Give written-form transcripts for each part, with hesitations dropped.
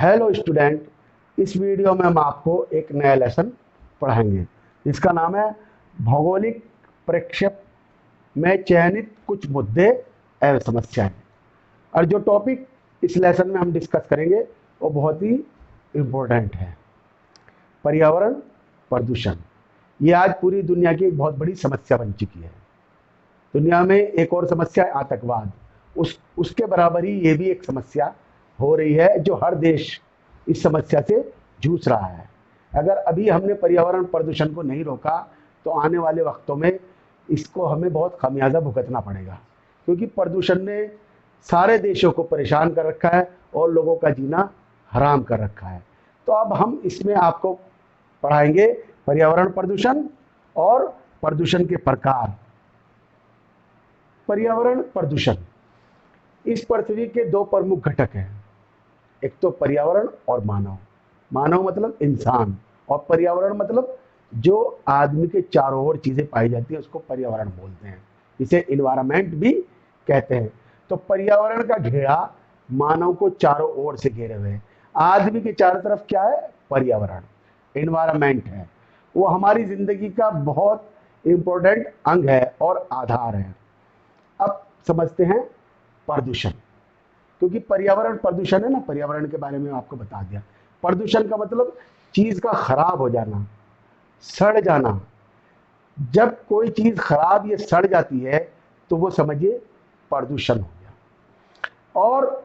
Hello student, इस video में हम आपको एक नया लेसन पढ़ाएंगे। इसका नाम है भौगोलिक प्रक्षेप में चयनित कुछ मुद्दे एवं समस्याएं। और जो टॉपिक इस लेसन में हम डिस्कस करेंगे वो बहुत ही इम्पोर्टेंट है, पर्यावरण प्रदूषण। ये आज पूरी दुनिया की एक बहुत बड़ी समस्या बन चुकी है। दुनिया में एक और समस्या है आतंकवाद, उसके बराबर ही ये भी एक समस्या हो रही है, जो हर देश इस समस्या से जूझ रहा है। अगर अभी हमने पर्यावरण प्रदूषण को नहीं रोका तो आने वाले वक्तों में इसको हमें बहुत खामियाजा भुगतना पड़ेगा, क्योंकि प्रदूषण ने सारे देशों को परेशान कर रखा है और लोगों का जीना हराम कर रखा है। तो अब हम इसमें आपको पढ़ाएंगे पर्यावरण प्रदूषण और प्रदूषण के प्रकार। पर्यावरण प्रदूषण, इस पृथ्वी के दो प्रमुख घटक हैं, एक तो पर्यावरण और मानव। मानव मतलब इंसान, और पर्यावरण मतलब जो आदमी के चारों ओर चीजें पाई जाती है उसको पर्यावरण बोलते हैं, इसे इन्वायरमेंट भी कहते हैं। तो पर्यावरण का घेरा मानव को चारों ओर से घेरे हुए है। आदमी के चारों तरफ क्या है? पर्यावरण, इन्वायरमेंट है। वो हमारी जिंदगी का बहुत इंपॉर्टेंट अंग है और आधार है। अब समझते हैं प्रदूषण, क्योंकि पर्यावरण प्रदूषण है ना, पर्यावरण के बारे में आपको बता दिया। प्रदूषण का मतलब चीज का खराब हो जाना, सड़ जाना। जब कोई चीज खराब या सड़ जाती है तो वो समझिए प्रदूषण हो गया। और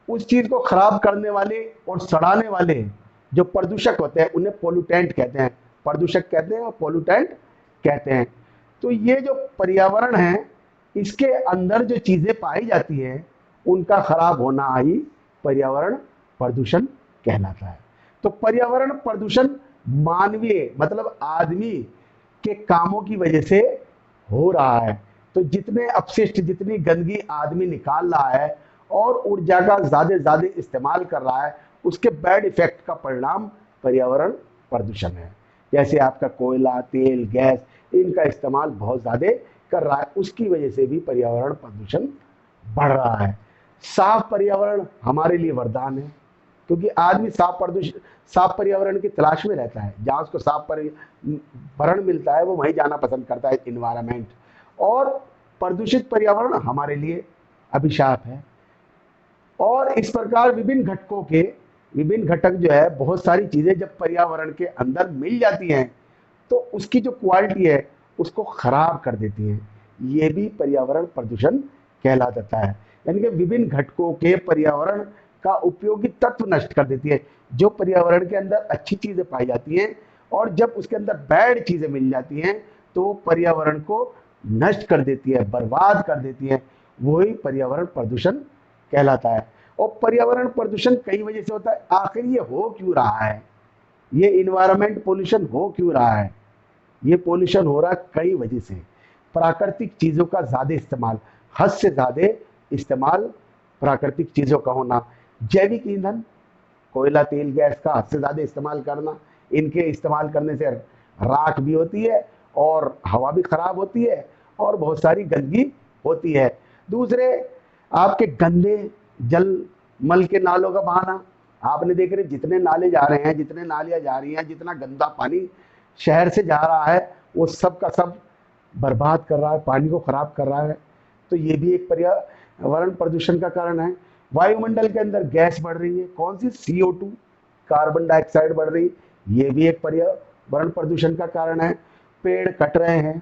उस चीज को खराब करने वाले और सड़ाने वाले जो प्रदूषक होते हैं उन्हें पोल्यूटेंट कहते हैं। प्रदूषक कहते हैं और पोल्यूटेंट कहते हैं। तो ये जो पर्यावरण है, इसके अंदर जो चीजें पाई जाती हैं उनका खराब होना ही पर्यावरण प्रदूषण कहलाता है। तो पर्यावरण प्रदूषण मानवीय मतलब आदमी के कामों की वजह से हो रहा है। तो जितने अपशिष्ट, जितनी गंदगी आदमी निकाल रहा है और ऊर्जा का ज्यादा इस्तेमाल कर रहा है, उसके बैड इफेक्ट का परिणाम पर्यावरण प्रदूषण है। जैसे आपका कोयला, तेल, गैस, इनका इस्तेमाल बहुत ज्यादा कर रहा है, उसकी वजह से भी पर्यावरण प्रदूषण बढ़ रहा है। साफ पर्यावरण हमारे लिए वरदान है, क्योंकि आदमी साफ पर्यावरण की तलाश में रहता है। जहां उसको साफ पर्यावरण मिलता है वो वहीं जाना पसंद करता है, इन्वायरमेंट। और प्रदूषित पर्यावरण हमारे लिए अभिशाप है। और इस प्रकार विभिन्न घटक जो है, बहुत सारी चीजें जब पर्यावरण के अंदर मिल जाती हैं तो उसकी जो क्वालिटी है उसको खराब कर देती है। ये भी पर्यावरण प्रदूषण कहला जाता है। यानी कि विभिन्न घटकों के पर्यावरण का उपयोगी तत्व नष्ट कर देती है। जो पर्यावरण के अंदर अच्छी चीजें पाई जाती हैं और जब उसके अंदर बैड चीजें मिल जाती हैं तो पर्यावरण को नष्ट कर देती है, बर्बाद कर देती है। वही पर्यावरण प्रदूषण कहलाता है। और पर्यावरण प्रदूषण कई वजह से होता है। आखिर ये हो क्यों रहा है? ये इन्वायरमेंट पोल्यूशन हो क्यों रहा है? ये पोल्यूशन हो रहा है कई वजह से। प्राकृतिक चीजों का ज्यादा इस्तेमाल, हद से ज्यादा इस्तेमाल, प्राकृतिक चीजों का होना, जैविक ईंधन, कोयला, तेल, गैस का हद से ज्यादा इस्तेमाल करना। इनके इस्तेमाल करने से राख भी होती है और हवा भी खराब होती है और बहुत सारी गंदगी होती है। दूसरे, आपके गंदे जल मल के नालों का बहाना। आपने देख रहे जितने नाले जा रहे हैं, जितने नालियां जा रही हैं, जितना गंदा पानी शहर से जा रहा है वो सब का सब बर्बाद कर रहा है, पानी को खराब कर रहा है। तो ये भी एक पर्यावरण प्रदूषण का कारण है। वायुमंडल के अंदर गैस बढ़ रही है, कौन सी? CO2, कार्बन डाइऑक्साइड बढ़ रही, ये भी एक पर्यावरण प्रदूषण का कारण है। पेड़ कट रहे हैं,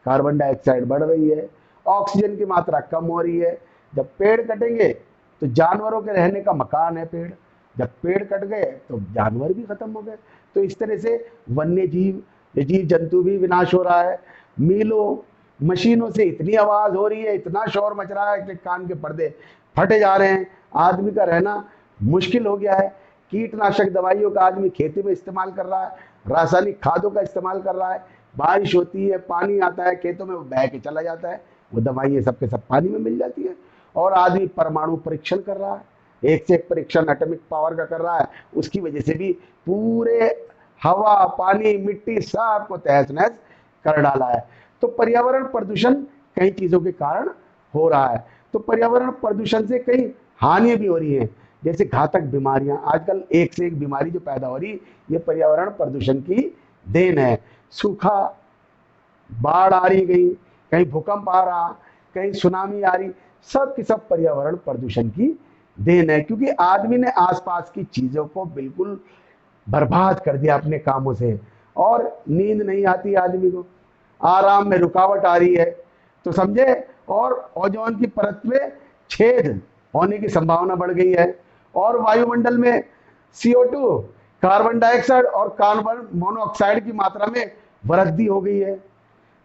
कार्बन डाइऑक्साइड बढ़ रही है, ऑक्सीजन की मात्रा कम हो रही है। जब पेड़ कटेंगे तो जानवरों के रहने का मकान है पेड़, जब पेड़ कट गए तो जानवर भी खत्म हो गए। तो इस तरह से वन्य जीव जंतु भी विनाश हो रहा है। मीलों मशीनों से इतनी आवाज हो रही है, इतना शोर मच रहा है कि कान के पर्दे फटे जा रहे हैं। आदमी का रहना मुश्किल हो गया है। कीटनाशक दवाइयों का आदमी खेती में इस्तेमाल कर रहा है, रासायनिक खादों का इस्तेमाल कर रहा है। बारिश होती है, पानी आता है खेतों में, वो बह के चला जाता है, वो दवाइयाँ सबके सब पानी में मिल जाती है। और आदमी परमाणु परीक्षण कर रहा है, एक से एक परीक्षण एटॉमिक पावर का कर रहा है। उसकी वजह से भी पूरे हवा, पानी, मिट्टी सब को तहस नहस कर डाला है। तो पर्यावरण प्रदूषण कई चीजों के कारण हो रहा है। तो पर्यावरण प्रदूषण से कई हानि भी हो रही है। जैसे घातक बीमारियां, आजकल एक से एक बीमारी जो पैदा हो रही, ये पर्यावरण प्रदूषण की देन है। सूखा, बाढ़ आ रही, कहीं कहीं भूकंप आ रहा, कहीं सुनामी आ रही, सब की सब पर्यावरण प्रदूषण की देन है, क्योंकि आदमी ने आसपास की चीजों को बिल्कुल बर्बाद कर दिया अपने कामों से। और नींद नहीं आती आदमी को, आराम में रुकावट आ रही है, तो समझे। और ओजोन की परत में छेद होने की संभावना बढ़ गई है, और वायुमंडल में CO2, कार्बन डाइऑक्साइड और कार्बन मोनोऑक्साइड की मात्रा में वृद्धि हो गई है,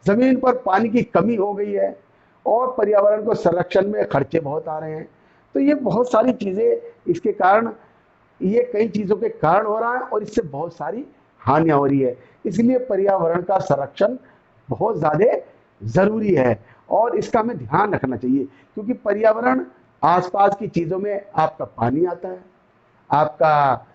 जमीन पर पानी की कमी हो गई है, और पर्यावरण को संरक्षण में खर्चे बहुत आ रहे हैं। तो ये बहुत सारी चीजें इसके कारण, ये कई चीजों के कारण हो रहा है, और इससे बहुत सारी हानियां हो रही है। इसलिए पर्यावरण का संरक्षण बहुत ज्यादा जरूरी है, और इसका हमें ध्यान रखना चाहिए, क्योंकि पर्यावरण आसपास की चीजों में आपका पानी आता है, आपका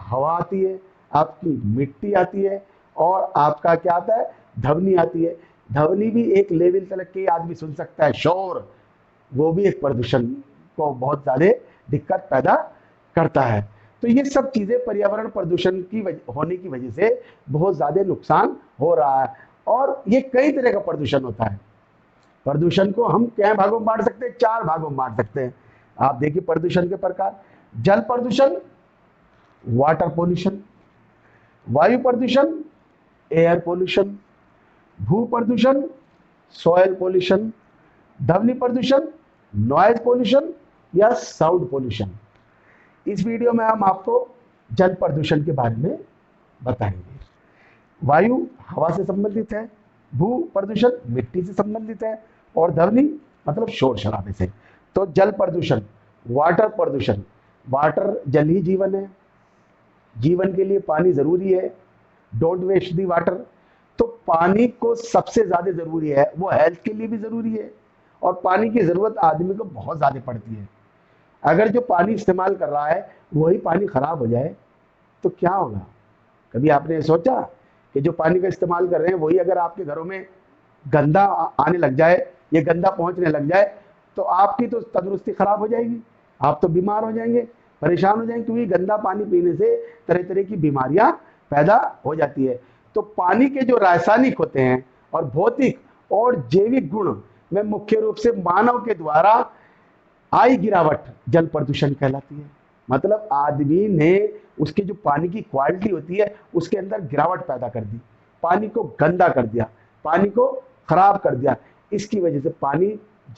हवा आती है, आपकी मिट्टी आती है, और आपका क्या आता है, ध्वनि आती है। ध्वनि भी एक लेवल तक के आदमी सुन सकता है, शोर, वो भी एक प्रदूषण को बहुत ज्यादा दिक्कत पैदा करता है। तो ये सब चीजें पर्यावरण प्रदूषण की होने की वजह से बहुत ज्यादा नुकसान हो रहा है। और ये कई तरह का प्रदूषण होता है। प्रदूषण को हम क्या भागों में बांट सकते हैं, 4 भागों में बांट सकते हैं। आप देखिए प्रदूषण के प्रकार: जल प्रदूषण, वाटर पोल्यूशन; वायु प्रदूषण, एयर पोल्यूशन; भू प्रदूषण, सॉयल पोल्यूशन; ध्वनि प्रदूषण, नॉइज पोल्यूशन या साउंड पोल्यूशन। इस वीडियो में हम आपको जल प्रदूषण के बारे में बताएंगे। वायु हवा से संबंधित है, भू प्रदूषण मिट्टी से संबंधित है, और ध्वनि मतलब शोर शराबे से। तो जल प्रदूषण, वाटर प्रदूषण, वाटर जल ही जीवन है, जीवन के लिए पानी जरूरी है, डोंट वेस्ट दी वाटर। तो पानी को सबसे ज्यादा जरूरी है, वो हेल्थ के लिए भी जरूरी है, और पानी की जरूरत आदमी को बहुत ज्यादा पड़ती है। अगर जो पानी इस्तेमाल कर रहा है वही पानी खराब हो जाए तो क्या होगा? कभी आपने सोचा कि जो पानी का इस्तेमाल कर रहे हैं वही अगर आपके घरों में गंदा आने लग जाए, ये गंदा पहुंचने लग जाए, तो आपकी तो तंदुरुस्ती खराब हो जाएगी, आप तो बीमार हो जाएंगे, परेशान हो जाएंगे, क्योंकि गंदा पानी पीने से तरह तरह की बीमारियां पैदा हो जाती है। तो पानी के जो रासायनिक होते हैं और भौतिक और जैविक गुण में मुख्य रूप से मानव के द्वारा आई गिरावट जल प्रदूषण कहलाती है। मतलब आदमी ने उसकी जो पानी की क्वालिटी होती है उसके अंदर गिरावट पैदा कर दी, पानी को गंदा कर दिया, पानी को खराब कर दिया। इसकी वजह से पानी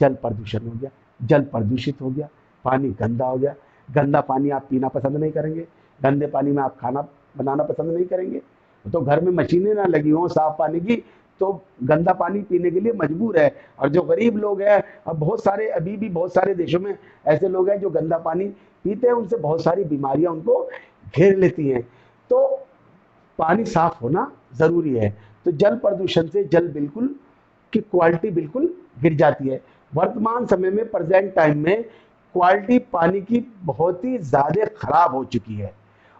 जल प्रदूषण हो गया, जल प्रदूषित हो गया, पानी गंदा हो गया। गंदा पानी आप पीना पसंद नहीं करेंगे, गंदे पानी में आप खाना बनाना पसंद नहीं करेंगे। तो घर में मशीनें ना लगी हों साफ पानी की, तो गंदा पानी पीने के लिए मजबूर है। और जो गरीब लोग हैं, अब बहुत सारे, अभी भी बहुत सारे देशों में ऐसे लोग हैं जो गंदा पानी पीते हैं, उनसे बहुत सारी बीमारियां उनको घेर लेती हैं। तो पानी साफ होना जरूरी है। तो जल प्रदूषण से जल बिल्कुल की क्वालिटी बिल्कुल गिर जाती है। वर्तमान समय में, प्रेजेंट टाइम में, क्वालिटी पानी की बहुत ही ज्यादा खराब हो चुकी है।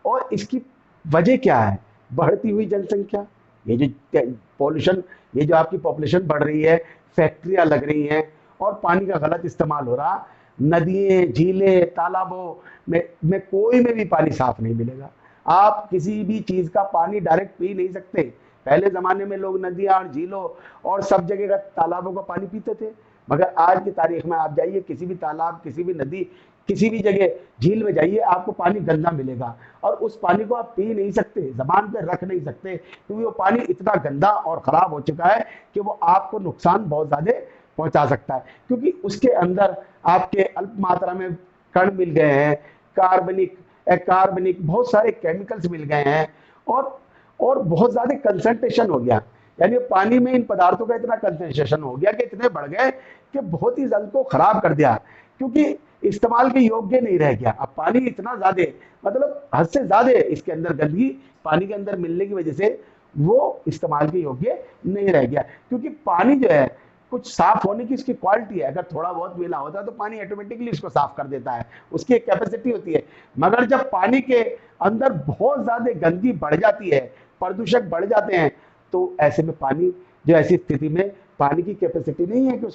और इसकी वजह क्या है? बढ़ती हुई जनसंख्या, ये जो पॉल्यूशन, ये जो आपकी पॉपुलेशन बढ़ रही है, फैक्ट्रियां लग रही हैं, और पानी का गलत इस्तेमाल हो रहा। नदियां, झीलें, तालाबों में कोई में भी पानी साफ नहीं मिलेगा। आप किसी भी चीज का पानी डायरेक्ट पी नहीं सकते। पहले जमाने में लोग नदियां और झीलों और सब जगह का, तालाबों का पानी पीते थे, मगर आज की तारीख में आप जाइए किसी भी तालाब, किसी भी नदी, किसी भी जगह, झील में जाइए, आपको पानी गंदा मिलेगा। और उस पानी को आप पी नहीं सकते, जबान पे रख नहीं सकते, क्योंकि वो पानी इतना गंदा और खराब हो चुका है कि वो आपको नुकसान बहुत ज्यादा पहुंचा सकता है। क्योंकि उसके अंदर आपके अल्प मात्रा में कण मिल गए हैं, कार्बनिक, अकार्बनिक, बहुत सारे केमिकल्स मिल गए हैं, और बहुत ज्यादा कंसंट्रेशन हो गया। यानी पानी में इन पदार्थों का इतना कंसंट्रेशन हो गया कि इतने बढ़ गए कि बहुत ही जल को खराब कर दिया, क्योंकि इस्तेमाल के योग्य नहीं रह गया। अब पानी इतना ज्यादा, मतलब हद से ज्यादा इसके अंदर गंदगी पानी के अंदर मिलने की वजह से वो इस्तेमाल के योग्य नहीं रह गया। क्योंकि पानी जो है, कुछ साफ होने की इसकी क्वालिटी है, अगर थोड़ा बहुत मैला होता है तो पानी ऑटोमेटिकली इसको साफ कर देता है, उसकी एक कैपेसिटी होती है। मगर जब पानी के अंदर बहुत ज्यादा गंदगी बढ़ जाती है, प्रदूषक बढ़ जाते हैं, तो ऐसे में पानी जो, ऐसी स्थिति में पानी की कैपेसिटी नहीं है कि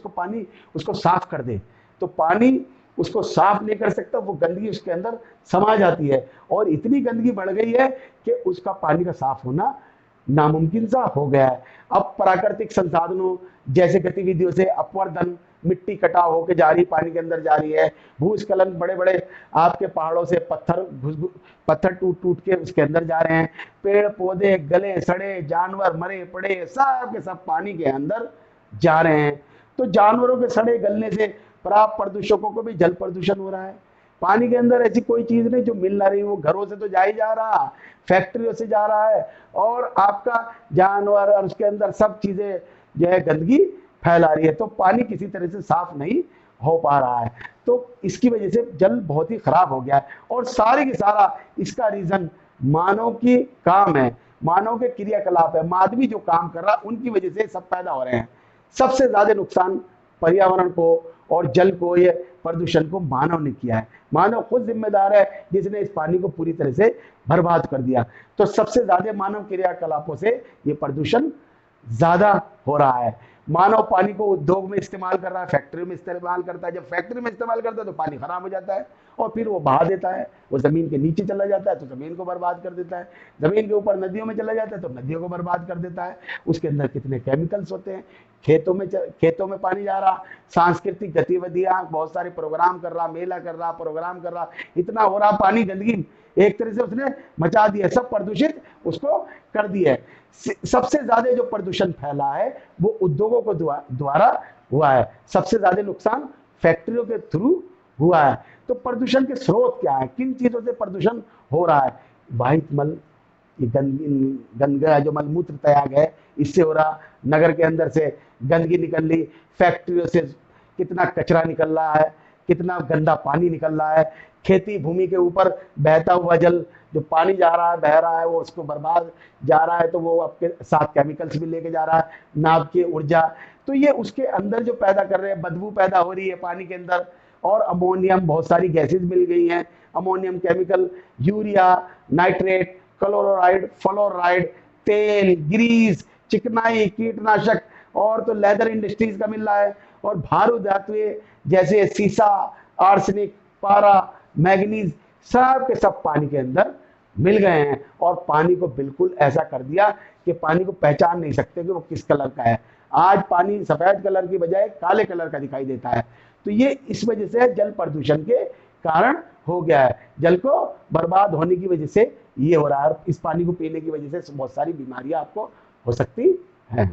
उसको साफ कर दे। तो पानी उसको साफ नहीं कर सकता, वो गंदगी उसके अंदर समा जाती है और इतनी गंदगी बढ़ गई है कि उसका पानी का साफ होना नामुमकिन सा हो गया है। अब प्राकृतिक संसाधनों जैसे गतिविधियों से अपवर्तन, मिट्टी कटाव होकर जा रही, पानी के अंदर जा रही है, भूस्खलन, बड़े बड़े आपके पहाड़ों से पत्थर टूट टूट के उसके अंदर जा रहे हैं, पेड़ पौधे गले सड़े, जानवर मरे पड़े, सब के सब पानी के अंदर जा रहे हैं। तो जानवरों के सड़े गलने से प्राप्त प्रदूषकों को भी जल प्रदूषण हो रहा है। पानी के अंदर ऐसी कोई चीज नहीं जो मिल ना रही, वो घरों से तो जा ही जा रहा, फैक्ट्रियों से जा रहा है, और आपका जानवर और उसके अंदर सब चीजें जो है गंदगी फैला रही है। तो पानी किसी तरह से साफ नहीं हो पा रहा है। तो इसकी वजह से जल बहुत ही खराब हो गया है, और सारे की सारा इसका रीजन मानव की काम है, मानव के क्रियाकलाप है, मानवी जो काम कर रहा है उनकी वजह से सब पैदा हो रहे हैं। सबसे ज्यादा नुकसान पर्यावरण को और जल को, ये प्रदूषण को मानव ने किया है। मानव खुद जिम्मेदार है जिसने इस पानी को पूरी तरह से बर्बाद कर दिया। तो सबसे ज्यादा मानव क्रियाकलापों से ये प्रदूषण ज्यादा हो रहा है। मानव पानी को उद्योग में इस्तेमाल कर रहा है, फैक्ट्री में इस्तेमाल करता है। जब फैक्ट्री में इस्तेमाल करता है तो पानी खराब हो जाता है और फिर वो बहा देता है, वो जमीन के नीचे चला जाता है तो जमीन को बर्बाद कर देता है, जमीन के ऊपर नदियों में चला जाता है तो नदियों को बर्बाद कर देता है। उसके अंदर कितने केमिकल्स होते हैं, खेतों में पानी जा रहा, सांस्कृतिक गतिविधियां, बहुत सारे प्रोग्राम कर रहा, मेला कर रहा, प्रोग्राम कर रहा, इतना हो रहा, पानी गंदगी एक तरह से उसने मचा दिया, सब प्रदूषित उसको कर दिया है। सबसे ज्यादा जो प्रदूषण फैला है वो उद्योगों को द्वारा हुआ है। सबसे ज्यादा नुकसान फैक्ट्रियों के थ्रू हुआ है। तो प्रदूषण के स्रोत क्या है, किन चीजों से प्रदूषण हो रहा है? वाहित मल, ये गंदगा जो मलमूत्र त्याग है, इससे हो रहा। नगर के अंदर से गंदगी निकल रही, फैक्ट्रियों से कितना कचरा निकल रहा है, कितना गंदा पानी निकल रहा है, खेती भूमि के ऊपर बहता हुआ जल, जो पानी जा रहा है, बह रहा है, वो उसको बर्बाद जा रहा है, तो वो आपके साथ केमिकल्स भी लेके जा रहा है, नाभ की ऊर्जा, तो ये उसके अंदर जो पैदा कर रहे हैं, बदबू पैदा हो रही है पानी के अंदर। और अमोनियम, बहुत सारी गैसेज मिल गई हैं, ammonium chemical, urea, nitrate, chloride, fluoride, तेल, ग्रीस, चिकनाई, कीटनाशक, और तो लेदर इंडस्ट्रीज का मिल रहा है, और भारू धातुएं जैसे सीसा, आर्सेनिक, पारा, मैग्नीज, सब के सब पानी के अंदर मिल गए हैं। और पानी को बिल्कुल ऐसा कर दिया कि पानी को पहचान नहीं सकते कि वो किस कलर का है। आज पानी सफेद कलर की बजाय काले कलर का दिखाई देता है। तो ये इस वजह से जल प्रदूषण के कारण हो गया है। जल को बर्बाद होने की वजह से ये हो रहा है। इस पानी को पीने की वजह से बहुत सारी बीमारियां आपको हो सकती हैं।